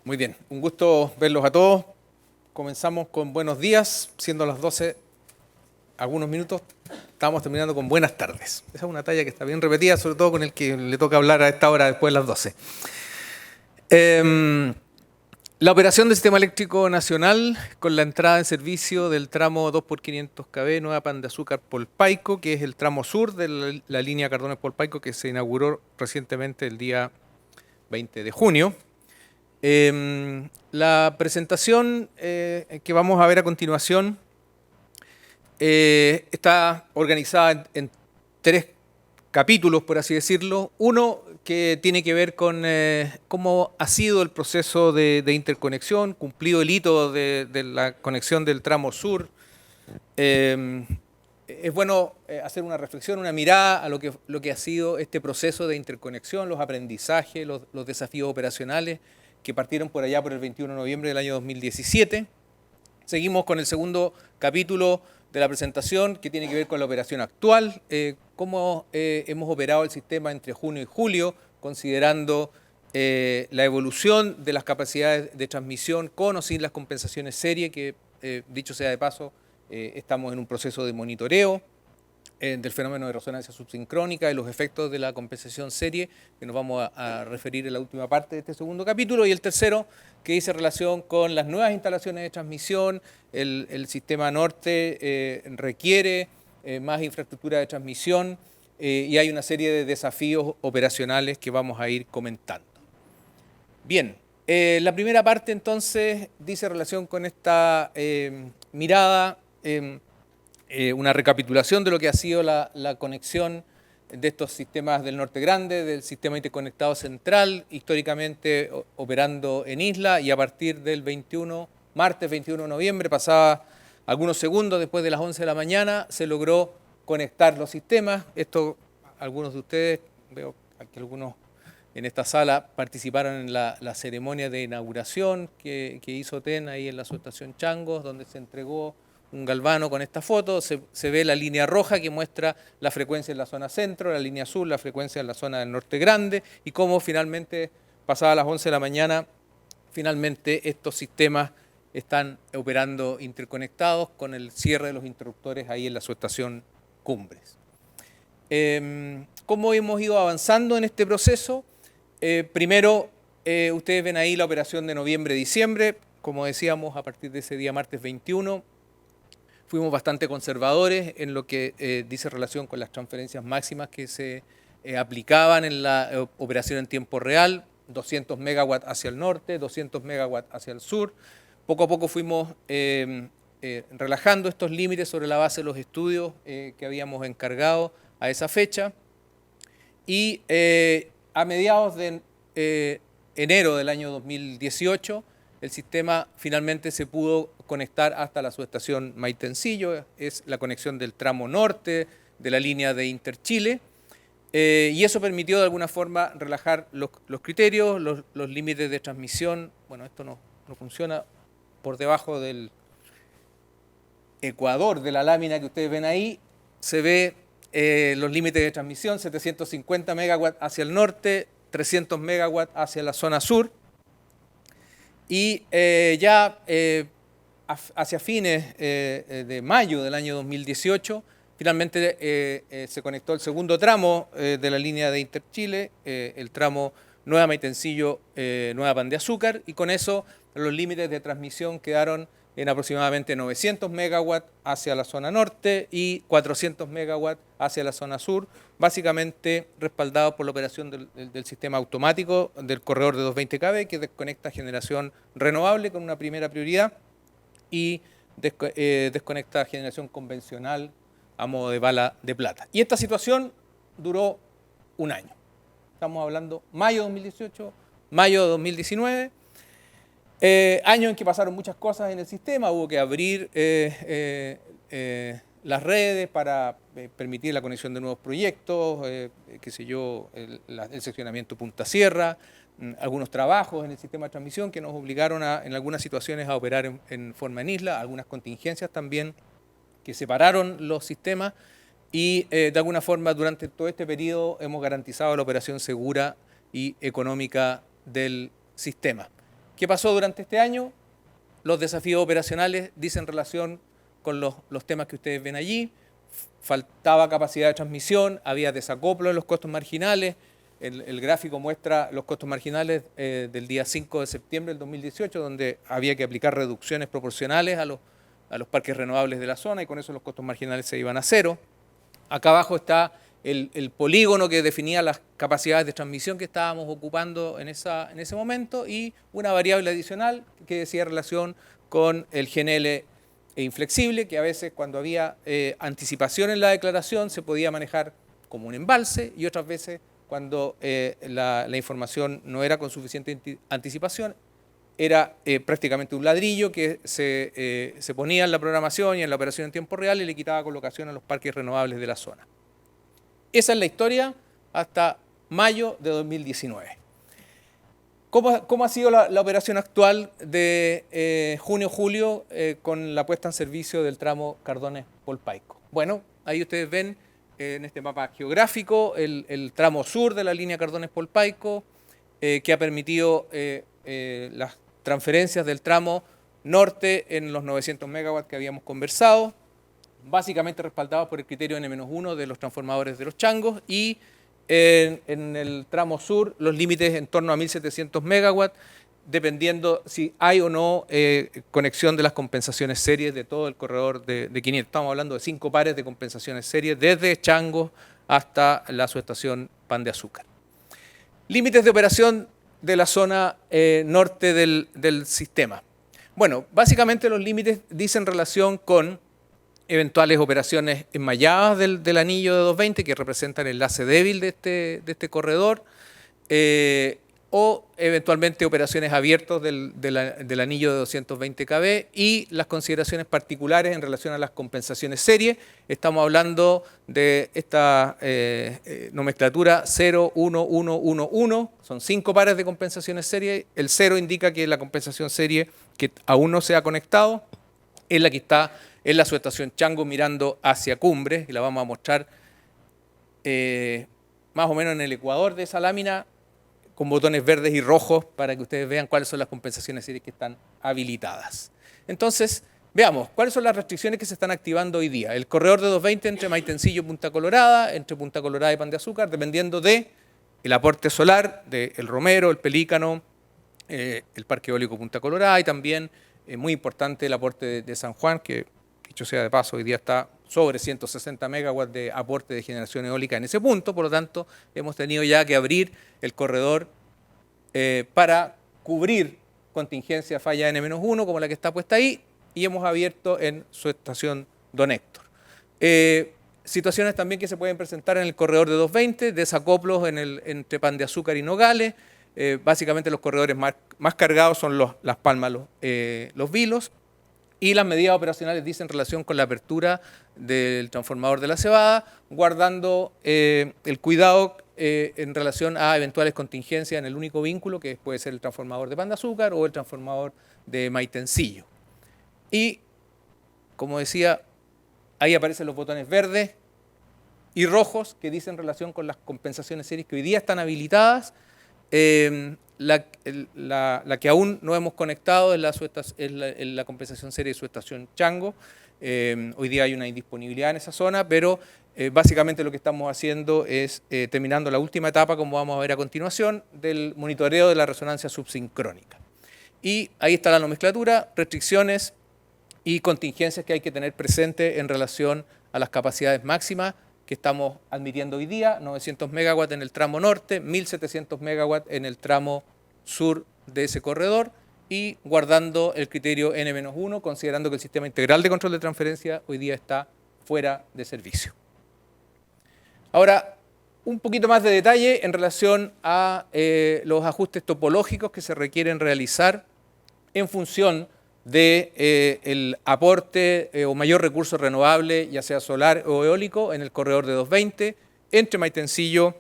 Muy bien, un gusto verlos a todos. Comenzamos con buenos días, siendo las 12, algunos minutos, estamos terminando con buenas tardes. Esa es una talla que está bien repetida, sobre todo con el que le toca hablar a esta hora después de las 12. La operación del Sistema Eléctrico Nacional con la entrada en servicio del tramo 2x500 kV Nueva Pan de Azúcar Polpaico, que es el tramo sur de la línea Cardones-Polpaico que se inauguró recientemente el día 20 de junio. La presentación que vamos a ver a continuación está organizada en tres capítulos, por así decirlo. Uno que tiene que ver con cómo ha sido el proceso de interconexión, cumplido el hito de la conexión del tramo sur. Es bueno hacer una reflexión, una mirada a lo que ha sido este proceso de interconexión, los aprendizajes, los desafíos operacionales que partieron por allá por el 21 de noviembre del año 2017. Seguimos con el segundo capítulo de la presentación que tiene que ver con la operación actual, cómo hemos operado el sistema entre junio y julio, considerando la evolución de las capacidades de transmisión con o sin las compensaciones serie, que dicho sea de paso, estamos en un proceso de monitoreo del fenómeno de resonancia subsincrónica y los efectos de la compensación serie, que nos vamos a referir en la última parte de este segundo capítulo, y el tercero, que dice relación con las nuevas instalaciones de transmisión. El sistema norte requiere más infraestructura de transmisión y hay una serie de desafíos operacionales que vamos a ir comentando. Bien, la primera parte entonces dice relación con esta mirada, una recapitulación de lo que ha sido la conexión de estos sistemas del Norte Grande, del sistema interconectado central, históricamente operando en isla, y a partir del martes 21 de noviembre, pasaba algunos segundos después de las 11 de la mañana, se logró conectar los sistemas. Esto, algunos de ustedes, veo que algunos en esta sala participaron en la ceremonia de inauguración que hizo TEN ahí en la subestación Changos, donde se entregó un galvano con esta foto. Se ve la línea roja que muestra la frecuencia en la zona centro, la línea azul, la frecuencia en la zona del Norte Grande, y cómo finalmente, pasadas las 11 de la mañana, finalmente estos sistemas están operando interconectados con el cierre de los interruptores ahí en la subestación Cumbres. ¿Cómo hemos ido avanzando en este proceso? Primero, ustedes ven ahí la operación de noviembre-diciembre. Como decíamos, a partir de ese día martes 21, fuimos bastante conservadores en lo que dice relación con las transferencias máximas que se aplicaban en la operación en tiempo real, 200 megawatts hacia el norte, 200 megawatts hacia el sur. Poco a poco fuimos relajando estos límites sobre la base de los estudios que habíamos encargado a esa fecha. Y a mediados de enero del año 2018, el sistema finalmente se pudo conectar hasta la subestación Maitencillo, es la conexión del tramo norte de la línea de Interchile, y eso permitió de alguna forma relajar los criterios, los límites de transmisión. Bueno, esto no funciona por debajo del ecuador de la lámina que ustedes ven ahí, se ve los límites de transmisión: 750 megawatts hacia el norte, 300 megawatts hacia la zona sur. Y ya hacia fines de mayo del año 2018, finalmente se conectó el segundo tramo de la línea de Interchile, el tramo Nueva Maitencillo, Nueva Pan de Azúcar, y con eso los límites de transmisión quedaron en aproximadamente 900 megawatts hacia la zona norte y 400 megawatts hacia la zona sur, básicamente respaldados por la operación del sistema automático del corredor de 220 kV, que desconecta generación renovable con una primera prioridad y desconecta generación convencional a modo de bala de plata. Y esta situación duró un año. Estamos hablando mayo de 2018, mayo de 2019. Año en que pasaron muchas cosas en el sistema. Hubo que abrir las redes para permitir la conexión de nuevos proyectos, qué sé yo, el seccionamiento Punta Sierra, algunos trabajos en el sistema de transmisión que nos obligaron en algunas situaciones a operar en forma en isla, algunas contingencias también que separaron los sistemas, y de alguna forma durante todo este periodo hemos garantizado la operación segura y económica del sistema. ¿Qué pasó durante este año? Los desafíos operacionales dicen relación con los temas que ustedes ven allí. Faltaba capacidad de transmisión, había desacoplo en los costos marginales. El gráfico muestra los costos marginales del día 5 de septiembre del 2018, donde había que aplicar reducciones proporcionales a los parques renovables de la zona y con eso los costos marginales se iban a cero. Acá abajo está el polígono que definía las capacidades de transmisión que estábamos ocupando en ese momento y una variable adicional que decía relación con el GNL inflexible, que a veces cuando había anticipación en la declaración se podía manejar como un embalse y otras veces cuando la información no era con suficiente anticipación era prácticamente un ladrillo que se ponía en la programación y en la operación en tiempo real y le quitaba colocación a los parques renovables de la zona. Esa es la historia hasta mayo de 2019. ¿Cómo ha sido la operación actual de junio-julio con la puesta en servicio del tramo Cardones-Polpaico? Bueno, ahí ustedes ven en este mapa geográfico el tramo sur de la línea Cardones-Polpaico que ha permitido las transferencias del tramo norte en los 900 megawatts que habíamos conversado, básicamente respaldados por el criterio N-1 de los transformadores de los changos y en el tramo sur los límites en torno a 1.700 megawatts, dependiendo si hay o no conexión de las compensaciones series de todo el corredor de 500. Estamos hablando de 5 pares de compensaciones series desde Changos hasta la subestación Pan de Azúcar. Límites de operación de la zona norte del sistema. Bueno, básicamente los límites dicen relación con eventuales operaciones enmalladas del anillo de 220 que representan el enlace débil de este corredor o eventualmente operaciones abiertas del anillo de 220 kV y las consideraciones particulares en relación a las compensaciones serie. Estamos hablando de esta nomenclatura 0, 1, 1, 1, 1. Son 5 pares de compensaciones serie. El 0 indica que la compensación serie que aún no se ha conectado es la que está en la subestación Chango mirando hacia Cumbres, y la vamos a mostrar más o menos en el ecuador de esa lámina, con botones verdes y rojos para que ustedes vean cuáles son las compensaciones series que están habilitadas. Entonces, veamos, ¿cuáles son las restricciones que se están activando hoy día? El corredor de 220 entre Maitencillo y Punta Colorada, entre Punta Colorada y Pan de Azúcar, dependiendo del aporte solar del Romero, el Pelícano, el Parque Eólico Punta Colorada y también, muy importante, el aporte de San Juan, que dicho sea de paso, hoy día está sobre 160 megawatts de aporte de generación eólica en ese punto, por lo tanto, hemos tenido ya que abrir el corredor para cubrir contingencia falla N-1, como la que está puesta ahí, y hemos abierto en su estación Don Héctor. Situaciones también que se pueden presentar en el corredor de 220, desacoplos entre Pan de Azúcar y Nogales. Básicamente los corredores más cargados son Las Palmas, los Vilos. Y las medidas operacionales dicen relación con la apertura del transformador de la Cebada, guardando el cuidado en relación a eventuales contingencias en el único vínculo, que puede ser el transformador de Pan de Azúcar o el transformador de Maitencillo. Y, como decía, ahí aparecen los botones verdes y rojos que dicen relación con las compensaciones series que hoy día están habilitadas. La que aún no hemos conectado es la compensación serie de su estación Chango. Hoy día hay una indisponibilidad en esa zona, pero básicamente lo que estamos haciendo es terminando la última etapa, como vamos a ver a continuación, del monitoreo de la resonancia subsincrónica. Y ahí está la nomenclatura, restricciones y contingencias que hay que tener presente en relación a las capacidades máximas que estamos admitiendo hoy día, 900 megawatts en el tramo norte, 1.700 megawatts en el tramo sur de ese corredor y guardando el criterio N-1, considerando que el sistema integral de control de transferencia hoy día está fuera de servicio. Ahora, un poquito más de detalle en relación a los ajustes topológicos que se requieren realizar en función del aporte o mayor recurso renovable, ya sea solar o eólico, en el corredor de 220, entre Maitencillo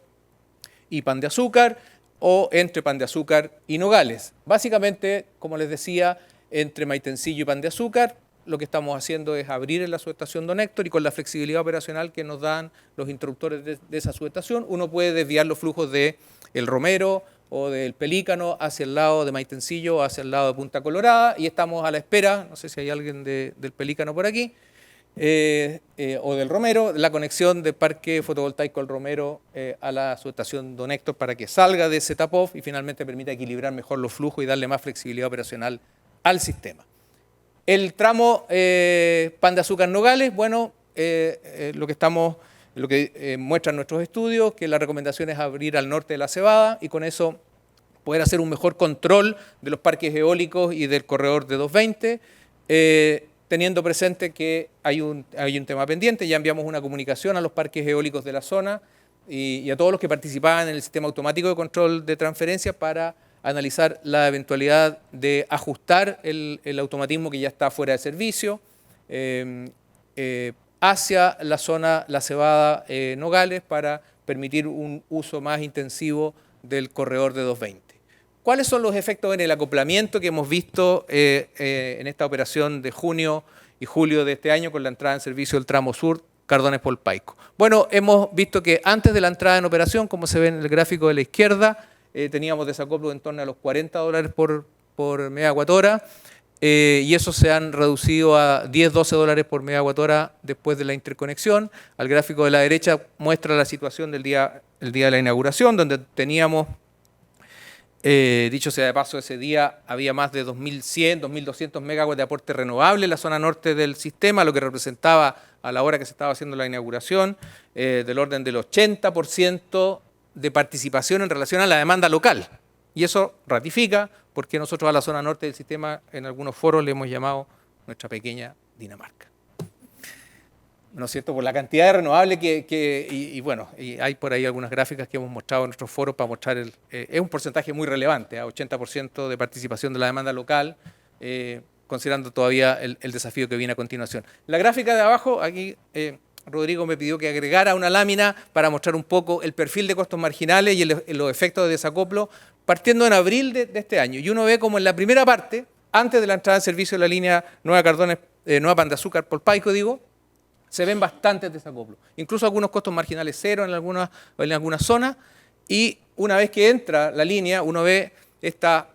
y Pan de Azúcar o entre Pan de Azúcar y Nogales. Básicamente, como les decía, entre Maitencillo y Pan de Azúcar, lo que estamos haciendo es abrir en la subestación Don Héctor y con la flexibilidad operacional que nos dan los interruptores de esa subestación, uno puede desviar los flujos de El Romero o del Pelícano hacia el lado de Maitencillo o hacia el lado de Punta Colorada, y estamos a la espera, no sé si hay alguien del Pelícano por aquí, o del Romero, la conexión del parque fotovoltaico El Romero a la subestación Don Héctor para que salga de ese tap-off y finalmente permita equilibrar mejor los flujos y darle más flexibilidad operacional al sistema. El tramo Pan de Azúcar Nogales, bueno, lo que muestran nuestros estudios, que la recomendación es abrir al norte de la Cebada y con eso poder hacer un mejor control de los parques eólicos y del corredor de 220, teniendo presente que hay un tema pendiente. Ya enviamos una comunicación a los parques eólicos de la zona y a todos los que participaban en el sistema automático de control de transferencias para analizar la eventualidad de ajustar el automatismo que ya está fuera de servicio hacia la zona La Cebada Nogales para permitir un uso más intensivo del corredor de 220. ¿Cuáles son los efectos en el acoplamiento que hemos visto en esta operación de junio y julio de este año con la entrada en servicio del tramo sur Cardones-Polpaico? Bueno, hemos visto que antes de la entrada en operación, como se ve en el gráfico de la izquierda, teníamos desacoplo en torno a los $40 por megawatt hora y eso se han reducido a $10-12 por megawatt hora después de la interconexión. Al gráfico de la derecha muestra la situación el día de la inauguración, donde teníamos, dicho sea de paso, ese día había más de 2.100, 2.200 megawatts de aporte renovable en la zona norte del sistema, lo que representaba a la hora que se estaba haciendo la inauguración del orden del 80% de participación en relación a la demanda local. Y eso ratifica porque nosotros a la zona norte del sistema en algunos foros le hemos llamado nuestra pequeña Dinamarca. ¿No es cierto? Por la cantidad de renovables y bueno, y hay por ahí algunas gráficas que hemos mostrado en nuestros foros para mostrar, es un porcentaje muy relevante, 80% de participación de la demanda local, considerando todavía el desafío que viene a continuación. La gráfica de abajo, aquí Rodrigo me pidió que agregara una lámina para mostrar un poco el perfil de costos marginales y los efectos de desacoplo partiendo en abril de este año. Y uno ve como en la primera parte, antes de la entrada en servicio de la línea Nueva Pan de Azúcar Polpaico, digo, se ven bastantes desacoplos. Incluso algunos costos marginales cero en algunas zonas. Y una vez que entra la línea, uno ve esta,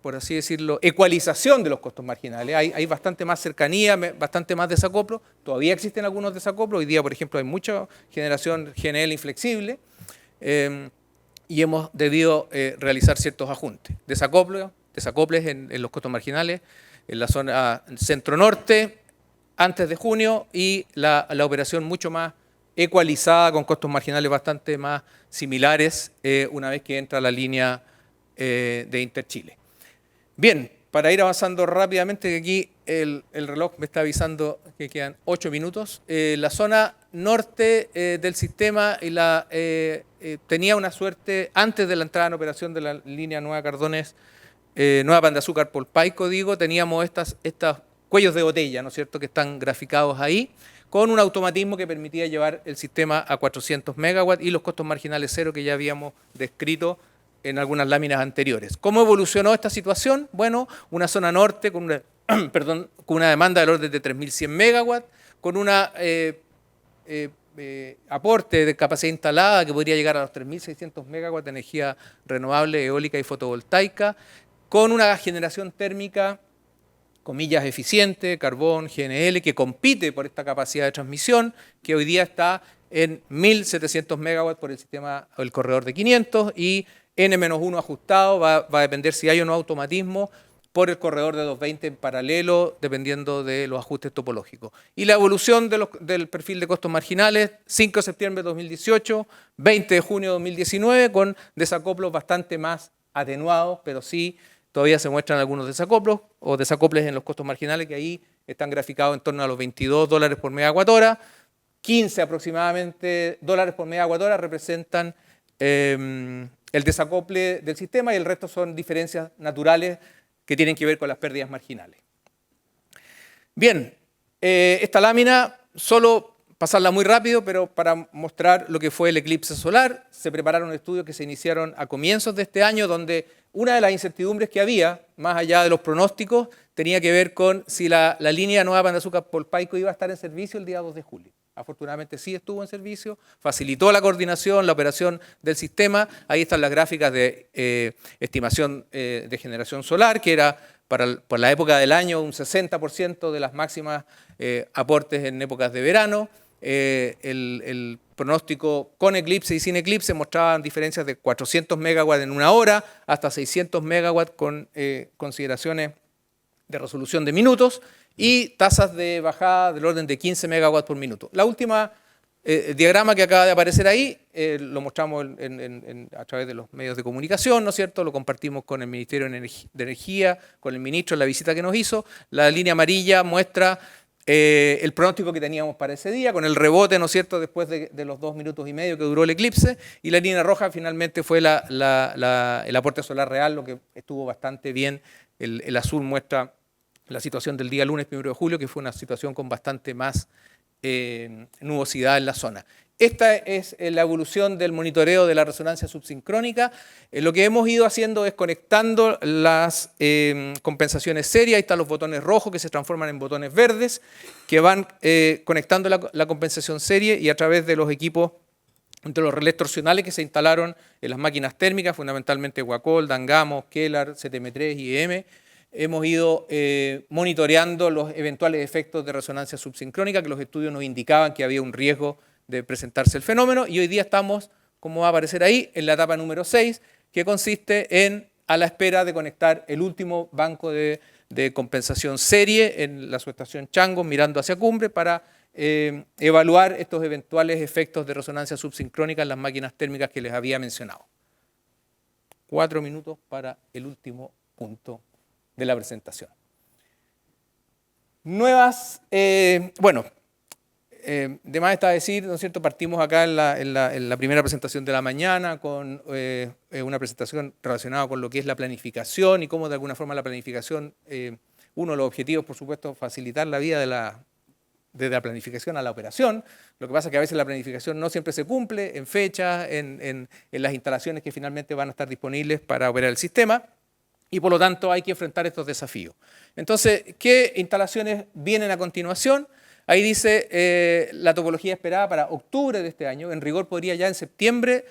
por así decirlo, ecualización de los costos marginales. Hay bastante más cercanía, bastante más desacoplo. Todavía existen algunos desacoplos. Hoy día, por ejemplo, hay mucha generación GNL inflexible y hemos debido realizar ciertos ajustes. Desacoples en los costos marginales en la zona centro-norte antes de junio y la operación mucho más ecualizada con costos marginales bastante más similares una vez que entra la línea de Interchile. Bien, para ir avanzando rápidamente, que aquí el reloj me está avisando que quedan 8 minutos. La zona norte del sistema tenía una suerte, antes de la entrada en operación de la línea Nueva Cardones, Nueva Pan de Azúcar Polpaico, digo, teníamos estos cuellos de botella, ¿no es cierto?, que están graficados ahí, con un automatismo que permitía llevar el sistema a 400 megawatts y los costos marginales cero que ya habíamos descrito en algunas láminas anteriores. ¿Cómo evolucionó esta situación? Bueno, una zona norte con una demanda del orden de 3.100 megawatts, con un aporte de capacidad instalada que podría llegar a los 3.600 megawatts de energía renovable, eólica y fotovoltaica, con una generación térmica, comillas, eficiente, carbón, GNL, que compite por esta capacidad de transmisión, que hoy día está en 1.700 megawatts por el sistema, el corredor de 500, y N-1 ajustado, va a depender si hay o no automatismo por el corredor de 220 en paralelo, dependiendo de los ajustes topológicos. Y la evolución del perfil de costos marginales, 5 de septiembre de 2018, 20 de junio de 2019, con desacoplos bastante más atenuados, pero sí todavía se muestran algunos desacoplos o desacoples en los costos marginales que ahí están graficados en torno a los $22 por megawatt hora. 15 aproximadamente dólares por megawatt hora representan el desacople del sistema y el resto son diferencias naturales que tienen que ver con las pérdidas marginales. Bien, esta lámina, solo pasarla muy rápido, pero para mostrar lo que fue el eclipse solar, se prepararon estudios que se iniciaron a comienzos de este año, donde una de las incertidumbres que había, más allá de los pronósticos, tenía que ver con si la línea Nueva Pan de Azúcar Polpaico iba a estar en servicio el día 2 de julio. afortunadamente sí estuvo en servicio, facilitó la coordinación, la operación del sistema. Ahí están las gráficas de estimación de generación solar, que era por la época del año un 60% de las máximas aportes en épocas de verano. El pronóstico con eclipse y sin eclipse mostraban diferencias de 400 megawatts en una hora hasta 600 megawatts con consideraciones de resolución de minutos y tasas de bajada del orden de 15 megawatts por minuto. La última diagrama que acaba de aparecer ahí lo mostramos a través de los medios de comunicación, ¿no es cierto? Lo compartimos con el Ministerio de Energía, con el ministro en la visita que nos hizo. La línea amarilla muestra el pronóstico que teníamos para ese día, con el rebote, ¿no es cierto?, después de los 2 minutos y medio que duró el eclipse, y la línea roja finalmente fue el aporte solar real, lo que estuvo bastante bien. El azul muestra la situación del día lunes 1 de julio, que fue una situación con bastante más nubosidad en la zona. Esta es la evolución del monitoreo de la resonancia subsincrónica. Lo que hemos ido haciendo es conectando las compensaciones serias. Ahí están los botones rojos que se transforman en botones verdes, que van conectando la compensación serie y a través de los equipos, entre los relés torsionales que se instalaron en las máquinas térmicas, fundamentalmente Huacol, Dangamos, Kellar, CTM3 y IEM, hemos ido monitoreando los eventuales efectos de resonancia subsincrónica, que los estudios nos indicaban que había un riesgo de presentarse el fenómeno, y hoy día estamos, como va a aparecer ahí, en la etapa número 6, que consiste en a la espera de conectar el último banco de compensación serie en la subestación Changos, mirando hacia Cumbre, para evaluar estos eventuales efectos de resonancia subsincrónica en las máquinas térmicas que les había mencionado. 4 minutos para el último punto de la presentación. Nuevas, de más está decir, ¿no es cierto? Partimos acá en la primera presentación de la mañana con una presentación relacionada con lo que es la planificación y cómo de alguna forma la planificación, uno de los objetivos, por supuesto, facilitar la vida desde la planificación a la operación. Lo que pasa es que a veces la planificación no siempre se cumple en fechas, en las instalaciones que finalmente van a estar disponibles para operar el sistema, y por lo tanto hay que enfrentar estos desafíos. Entonces, ¿qué instalaciones vienen a continuación? Ahí dice la topología esperada para octubre de este año. En rigor podría ya en septiembre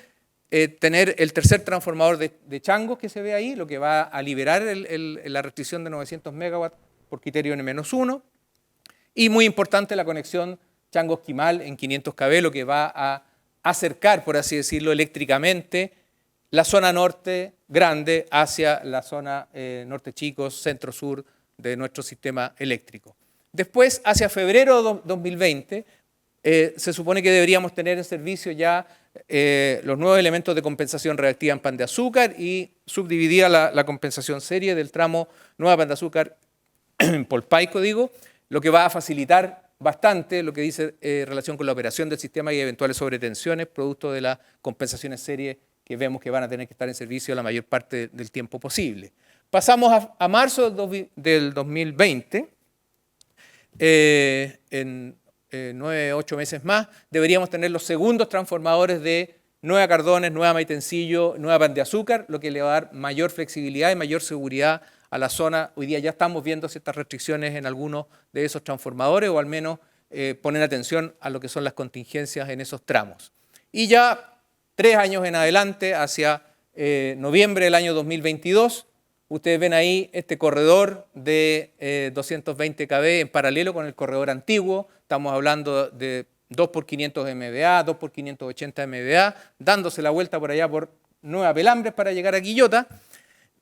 tener el tercer transformador de Changos que se ve ahí, lo que va a liberar la restricción de 900 megawatts por criterio N-1. Y muy importante la conexión Changos-Quimal en 500 kV, lo que va a acercar, por así decirlo, eléctricamente la zona norte grande hacia la zona norte chicos, centro-sur de nuestro sistema eléctrico. Después, hacia febrero de 2020, se supone que deberíamos tener en servicio ya los nuevos elementos de compensación reactiva en pan de azúcar y subdividida la compensación serie del tramo nueva pan de azúcar en Polpaico, digo, lo que va a facilitar bastante lo que dice relación con la operación del sistema y eventuales sobretensiones producto de las compensaciones serie que vemos que van a tener que estar en servicio la mayor parte del tiempo posible. Pasamos a marzo del 2020. En 9 o 8 meses más, deberíamos tener los segundos transformadores de Nueva Cardones, Nueva Maitencillo, Nueva Pan de Azúcar, lo que le va a dar mayor flexibilidad y mayor seguridad a la zona. Hoy día ya estamos viendo ciertas restricciones en algunos de esos transformadores, o al menos poner atención a lo que son las contingencias en esos tramos. Y ya 3 años en adelante, hacia noviembre del año 2022, ustedes ven ahí este corredor de 220 kV en paralelo con el corredor antiguo. Estamos hablando de 2 por 500 MVA, 2 por 580 MVA, dándose la vuelta por allá por Nueva Pelambres para llegar a Quillota.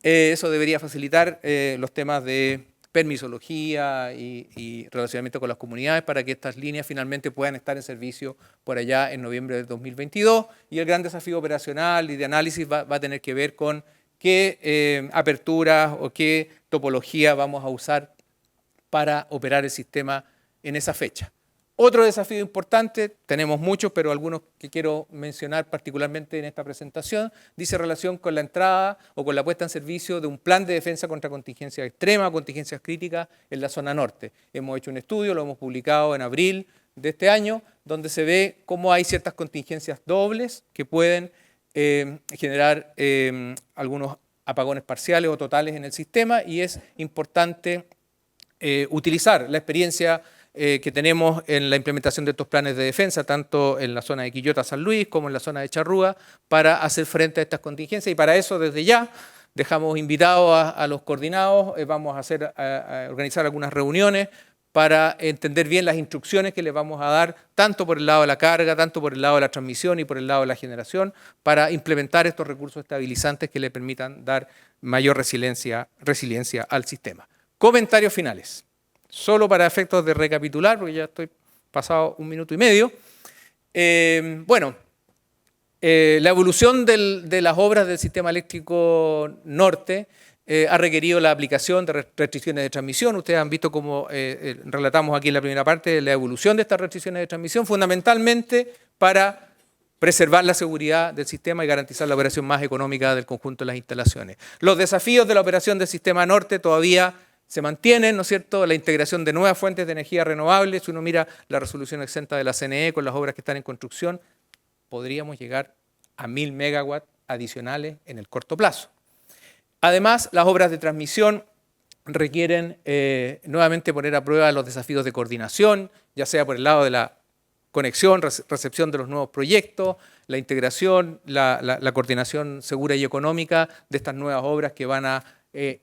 Eso debería facilitar los temas de permisología y relacionamiento con las comunidades para que estas líneas finalmente puedan estar en servicio por allá en noviembre del 2022. Y el gran desafío operacional y de análisis va a tener que ver con qué aperturas o qué topología vamos a usar para operar el sistema en esa fecha. Otro desafío importante, tenemos muchos, pero algunos que quiero mencionar particularmente en esta presentación, dice relación con la entrada o con la puesta en servicio de un plan de defensa contra contingencias extremas, contingencias críticas en la zona norte. Hemos hecho un estudio, lo hemos publicado en abril de este año, donde se ve cómo hay ciertas contingencias dobles que pueden generar algunos apagones parciales o totales en el sistema, y es importante utilizar la experiencia que tenemos en la implementación de estos planes de defensa, tanto en la zona de Quillota, San Luis, como en la zona de Charrúa, para hacer frente a estas contingencias. Y para eso, desde ya, dejamos invitados a los coordinados, vamos a organizar algunas reuniones para entender bien las instrucciones que les vamos a dar, tanto por el lado de la carga, tanto por el lado de la transmisión y por el lado de la generación, para implementar estos recursos estabilizantes que le permitan dar mayor resiliencia al sistema. Comentarios finales. Solo para efectos de recapitular, porque ya estoy pasado 1 minuto y medio. La evolución de las obras del sistema eléctrico norte ha requerido la aplicación de restricciones de transmisión. Ustedes han visto cómo relatamos aquí en la primera parte la evolución de estas restricciones de transmisión, fundamentalmente para preservar la seguridad del sistema y garantizar la operación más económica del conjunto de las instalaciones. Los desafíos de la operación del sistema norte todavía se mantienen, ¿no es cierto?, la integración de nuevas fuentes de energía renovables. Si uno mira la resolución exenta de la CNE con las obras que están en construcción, podríamos llegar a 1000 megawatts adicionales en el corto plazo. Además, las obras de transmisión requieren nuevamente poner a prueba los desafíos de coordinación, ya sea por el lado de la conexión, recepción de los nuevos proyectos, la integración, la coordinación segura y económica de estas nuevas obras que van a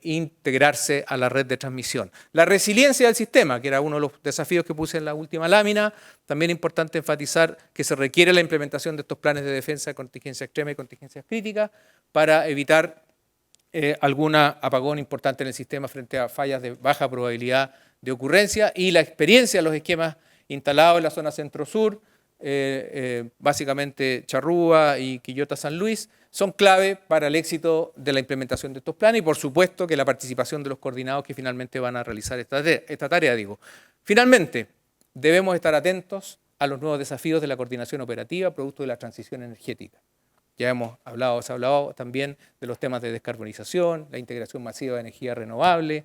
integrarse a la red de transmisión. La resiliencia del sistema, que era uno de los desafíos que puse en la última lámina, también es importante enfatizar que se requiere la implementación de estos planes de defensa de contingencia extrema y contingencias críticas para evitar algún apagón importante en el sistema frente a fallas de baja probabilidad de ocurrencia, y la experiencia de los esquemas instalados en la zona centro-sur, básicamente Charrúa y Quillota San Luis, son clave para el éxito de la implementación de estos planes y por supuesto que la participación de los coordinados que finalmente van a realizar esta tarea. Finalmente, debemos estar atentos a los nuevos desafíos de la coordinación operativa producto de la transición energética. Ya se ha hablado también de los temas de descarbonización, la integración masiva de energía renovable,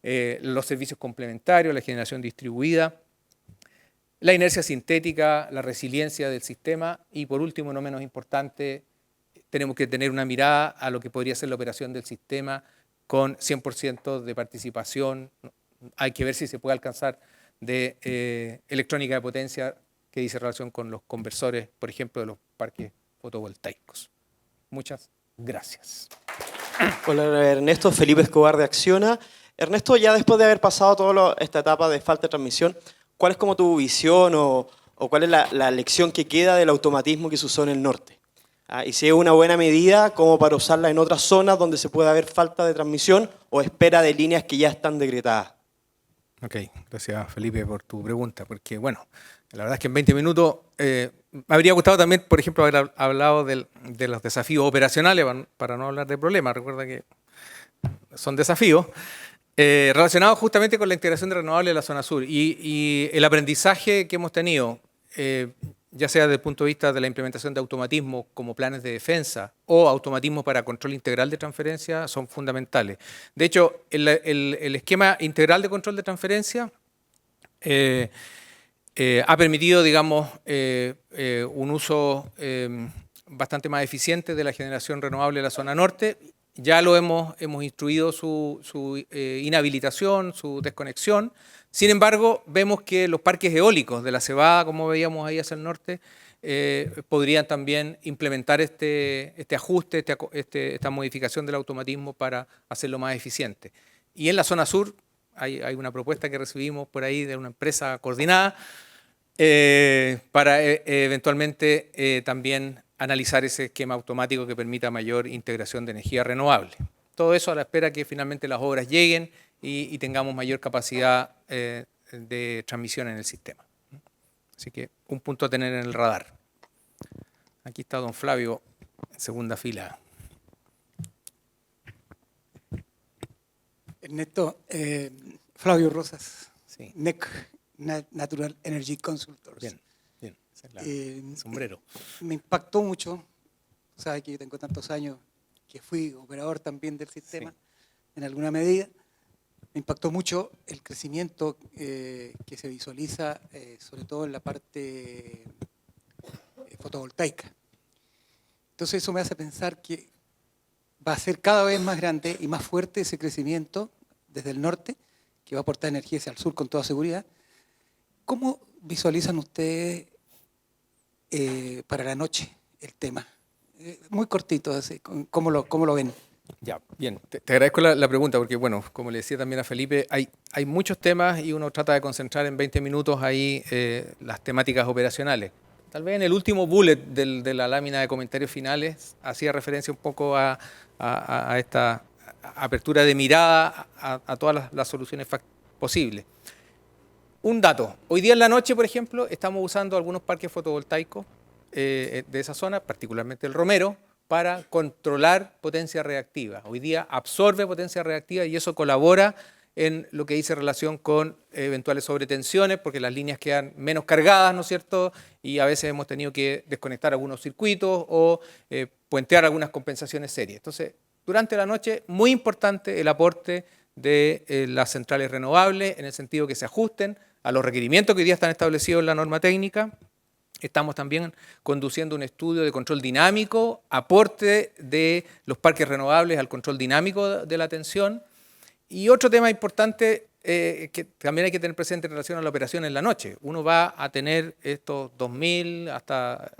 los servicios complementarios, la generación distribuida, la inercia sintética, la resiliencia del sistema y, por último, no menos importante, tenemos que tener una mirada a lo que podría ser la operación del sistema con 100% de participación. Hay que ver si se puede alcanzar de electrónica de potencia que dice relación con los conversores, por ejemplo, de los parques fotovoltaicos. Muchas gracias. Hola Ernesto, Felipe Escobar de Acciona. Ernesto, ya después de haber pasado toda esta etapa de falta de transmisión, ¿cuál es como tu visión o cuál es la lección que queda del automatismo que se usó en el norte? Y si es una buena medida como para usarla en otras zonas donde se puede haber falta de transmisión o espera de líneas que ya están decretadas. Ok, gracias Felipe por tu pregunta, porque bueno, la verdad es que en 20 minutos me habría gustado también, por ejemplo, haber hablado de los desafíos operacionales para no hablar de problemas. Recuerda que son desafíos relacionados justamente con la integración de renovables en la zona sur y el aprendizaje que hemos tenido, ya sea desde el punto de vista de la implementación de automatismos como planes de defensa o automatismos para control integral de transferencia, son fundamentales. De hecho, el esquema integral de control de transferencia ha permitido, digamos, un uso bastante más eficiente de la generación renovable en la zona norte. Ya lo hemos instruido su inhabilitación, su desconexión. Sin embargo, vemos que los parques eólicos de la Cebada, como veíamos ahí hacia el norte, podrían también implementar este ajuste, esta modificación del automatismo para hacerlo más eficiente. Y en la zona sur hay una propuesta que recibimos por ahí de una empresa coordinada para eventualmente también analizar ese esquema automático que permita mayor integración de energía renovable. Todo eso a la espera que finalmente las obras lleguen y tengamos mayor capacidad de transmisión en el sistema. Así que un punto a tener en el radar. Aquí está don Flavio en segunda fila. Ernesto, Flavio Rosas, Sí. NEC, Natural Energy Consultors. Bien, bien. Ese es el sombrero. Me impactó mucho, sabes que yo tengo tantos años que fui operador también del sistema, sí, en alguna medida. Me impactó mucho el crecimiento que se visualiza, sobre todo en la parte fotovoltaica. Entonces eso me hace pensar que va a ser cada vez más grande y más fuerte ese crecimiento desde el norte, que va a aportar energía hacia el sur con toda seguridad, ¿Cómo visualizan ustedes para la noche el tema? Muy cortito, así, ¿cómo lo ven? Ya, bien. Te agradezco la pregunta porque, bueno, como le decía también a Felipe, hay muchos temas y uno trata de concentrar en 20 minutos ahí las temáticas operacionales. Tal vez en el último bullet de la lámina de comentarios finales hacía referencia un poco a esta apertura de mirada a todas las soluciones posibles. Un dato. Hoy día en la noche, por ejemplo, estamos usando algunos parques fotovoltaicos de esa zona, particularmente el Romero, para controlar potencia reactiva. Hoy día absorbe potencia reactiva y eso colabora en lo que dice relación con eventuales sobretensiones, porque las líneas quedan menos cargadas, ¿no es cierto? Y a veces hemos tenido que desconectar algunos circuitos o puentear algunas compensaciones serias. Entonces, durante la noche, muy importante el aporte de las centrales renovables, en el sentido que se ajusten a los requerimientos que hoy día están establecidos en la norma técnica. Estamos también conduciendo un estudio de control dinámico, aporte de los parques renovables al control dinámico de la tensión. Y otro tema importante que también hay que tener presente en relación a la operación en la noche. Uno va a tener estos 2.000 hasta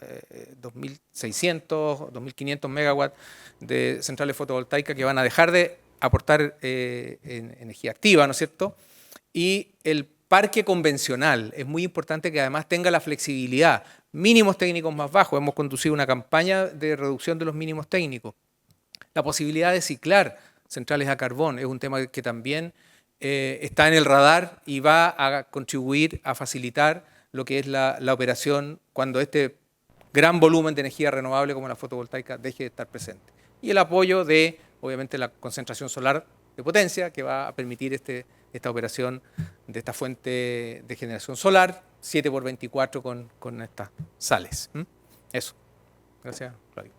2.600, 2.500 megawatts de centrales fotovoltaicas que van a dejar de aportar energía activa, ¿no es cierto? Y el parque convencional es muy importante que además tenga la flexibilidad, mínimos técnicos más bajos. Hemos conducido una campaña de reducción de los mínimos técnicos. La posibilidad de ciclar centrales a carbón es un tema que también está en el radar y va a contribuir a facilitar lo que es la operación cuando este gran volumen de energía renovable como la fotovoltaica deje de estar presente. Y el apoyo de, obviamente, la concentración solar de potencia que va a permitir esta operación de esta fuente de generación solar, 7x24 con estas sales. Eso. Gracias, Claudio.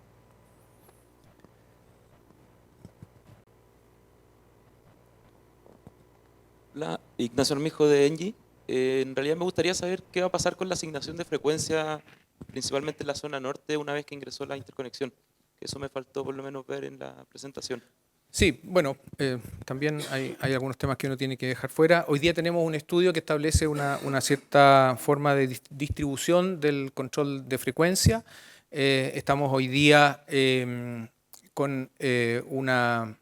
Hola, Ignacio Armijo de Engie. En realidad me gustaría saber qué va a pasar con la asignación de frecuencia, principalmente en la zona norte, una vez que ingresó la interconexión. Eso me faltó por lo menos ver en la presentación. Sí, bueno, también hay algunos temas que uno tiene que dejar fuera. Hoy día tenemos un estudio que establece una cierta forma de distribución del control de frecuencia. Estamos hoy día con una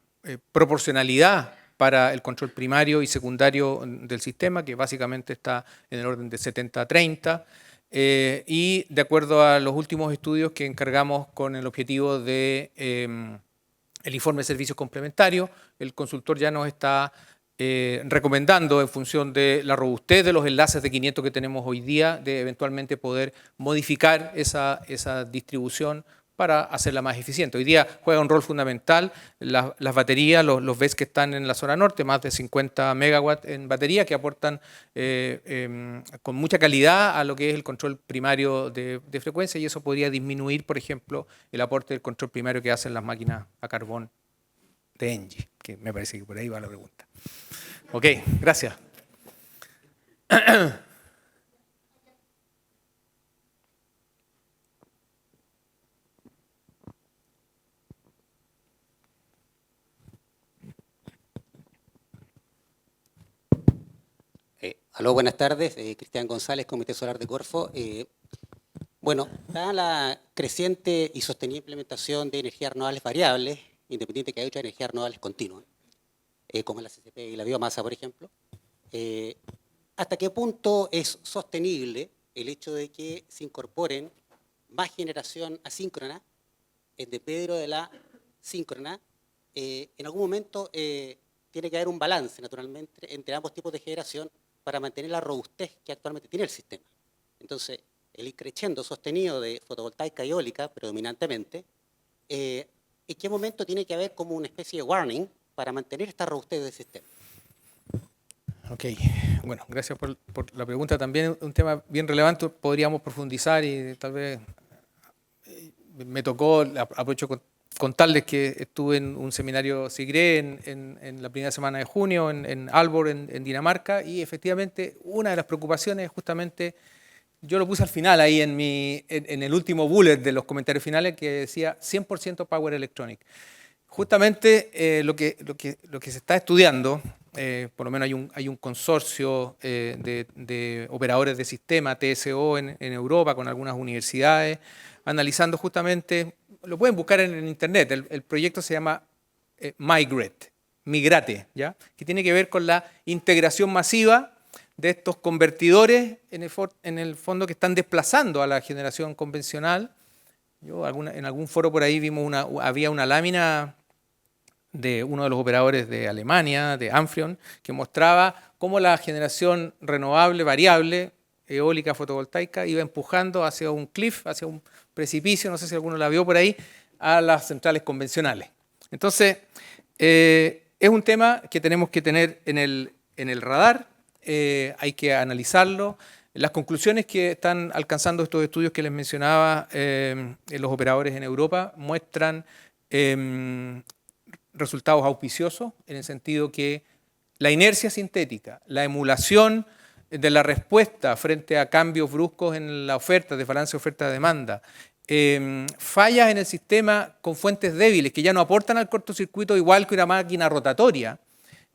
proporcionalidad para el control primario y secundario del sistema, que básicamente está en el orden de 70-30. Y de acuerdo a los últimos estudios que encargamos con el objetivo de el informe de servicios complementarios, el consultor ya nos está recomendando, en función de la robustez de los enlaces de 500 que tenemos hoy día, de eventualmente poder modificar esa distribución para hacerla más eficiente. Hoy día juega un rol fundamental las baterías, los BESS que están en la zona norte, más de 50 megawatts en batería, que aportan con mucha calidad a lo que es el control primario de frecuencia, y eso podría disminuir, por ejemplo, el aporte del control primario que hacen las máquinas a carbón de Engie, que me parece que por ahí va la pregunta. Ok, gracias. Aló, buenas tardes. Cristian González, Comité Solar de Corfo. Bueno, dada la creciente y sostenida implementación de energías renovables variables, independiente que haya otras energías renovables continuas, como la CCP y la biomasa, por ejemplo, ¿hasta qué punto es sostenible el hecho de que se incorporen más generación asíncrona en desmedro de la síncrona? En algún momento tiene que haber un balance, naturalmente, entre ambos tipos de generación para mantener la robustez que actualmente tiene el sistema. Entonces, el increciendo sostenido de fotovoltaica y eólica, predominantemente, ¿en qué momento tiene que haber como una especie de warning para mantener esta robustez del sistema? Ok, bueno, gracias por la pregunta. También un tema bien relevante, podríamos profundizar y tal vez me tocó, aprovecho contarles que estuve en un seminario SIGRE en la primera semana de junio en Aalborg, en Dinamarca, y efectivamente una de las preocupaciones es justamente, yo lo puse al final ahí en el último bullet de los comentarios finales, que decía 100% Power Electronic. Justamente lo que se está estudiando por lo menos hay un consorcio de operadores de sistema, TSO, en Europa, con algunas universidades, analizando justamente, lo pueden buscar en internet, el proyecto se llama Migrate, ¿ya? Que tiene que ver con la integración masiva de estos convertidores, en el fondo, que están desplazando a la generación convencional. En algún foro por ahí había una lámina de uno de los operadores de Alemania, de Amprion, que mostraba cómo la generación renovable variable, eólica, fotovoltaica, iba empujando hacia un cliff, hacia un precipicio, no sé si alguno la vio por ahí, a las centrales convencionales. Entonces, es un tema que tenemos que tener en el radar, hay que analizarlo. Las conclusiones que están alcanzando estos estudios que les mencionaba, los operadores en Europa, muestran resultados auspiciosos, en el sentido que la inercia sintética, la emulación de la respuesta frente a cambios bruscos en la oferta, desbalance oferta-demanda, fallas en el sistema con fuentes débiles que ya no aportan al cortocircuito igual que una máquina rotatoria,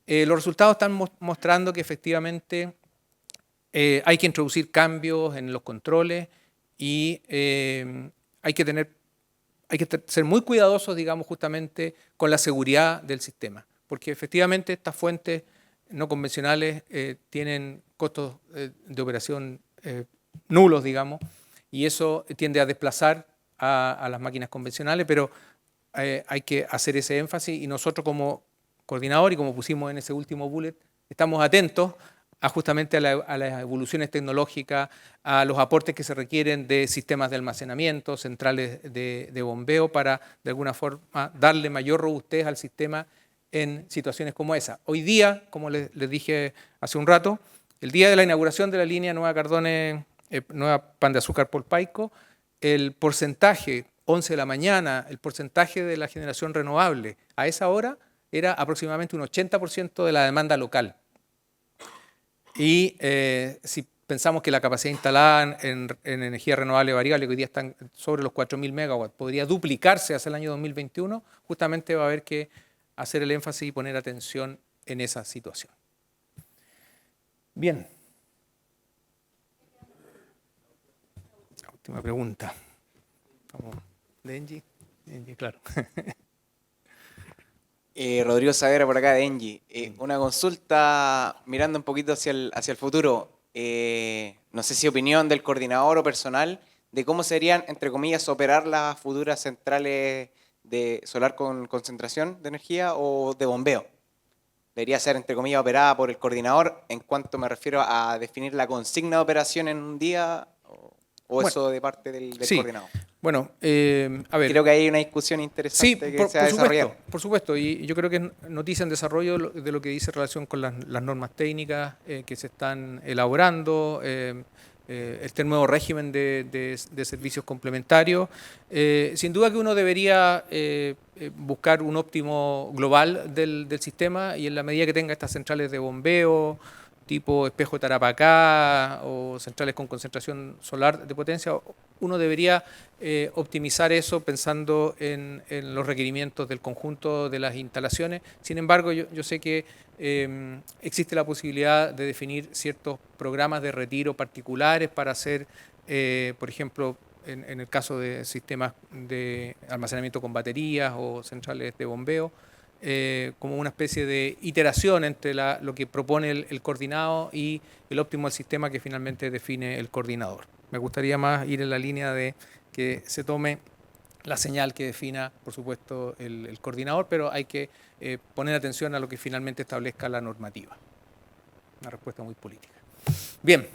los resultados están mostrando que efectivamente hay que introducir cambios en los controles y hay que ser muy cuidadosos, digamos, justamente con la seguridad del sistema, porque efectivamente estas fuentes no convencionales tienen costos de operación nulos, digamos, y eso tiende a desplazar a las máquinas convencionales, pero hay que hacer ese énfasis, y nosotros como coordinador, y como pusimos en ese último bullet, estamos atentos justamente a las evoluciones tecnológicas, a los aportes que se requieren de sistemas de almacenamiento, centrales de bombeo, para de alguna forma darle mayor robustez al sistema en situaciones como esa. Hoy día, como les dije hace un rato, el día de la inauguración de la línea Nueva Cardone, Nueva Pan de Azúcar Polpaico, el porcentaje, 11 de la mañana, el porcentaje de la generación renovable a esa hora era aproximadamente un 80% de la demanda local. Y si pensamos que la capacidad instalada en energía renovable variable, que hoy día están sobre los 4.000 megawatts, podría duplicarse hacia el año 2021, justamente va a haber que hacer el énfasis y poner atención en esa situación. Bien. La última pregunta. ¿De Engie? Engie, claro. Rodrigo Saavedra por acá de Engie. Una consulta mirando un poquito hacia el futuro. No sé si opinión del coordinador o personal de cómo serían, entre comillas, operar las futuras centrales de solar con concentración de energía o de bombeo. Debería ser, entre comillas, operada por el coordinador, en cuanto me refiero a definir la consigna de operación en un día, o bueno, eso de parte del sí, coordinador. Bueno, a ver. Creo que hay una discusión interesante que se ha desarrollado. Por supuesto, y yo creo que es noticia en desarrollo de lo que dice en relación con las normas técnicas que se están elaborando, este nuevo régimen de servicios complementarios. Sin duda que uno debería buscar un óptimo global del sistema, y en la medida que tenga estas centrales de bombeo, tipo Espejo Tarapacá, o centrales con concentración solar de potencia, uno debería optimizar eso pensando en los requerimientos del conjunto de las instalaciones. Sin embargo, yo sé que existe la posibilidad de definir ciertos programas de retiro particulares para hacer, por ejemplo, en el caso de sistemas de almacenamiento con baterías o centrales de bombeo, como una especie de iteración entre lo que propone el coordinado y el óptimo del sistema que finalmente define el coordinador. Me gustaría más ir en la línea de que se tome la señal que defina, por supuesto, el coordinador, pero hay que poner atención a lo que finalmente establezca la normativa. Una respuesta muy política. Bien.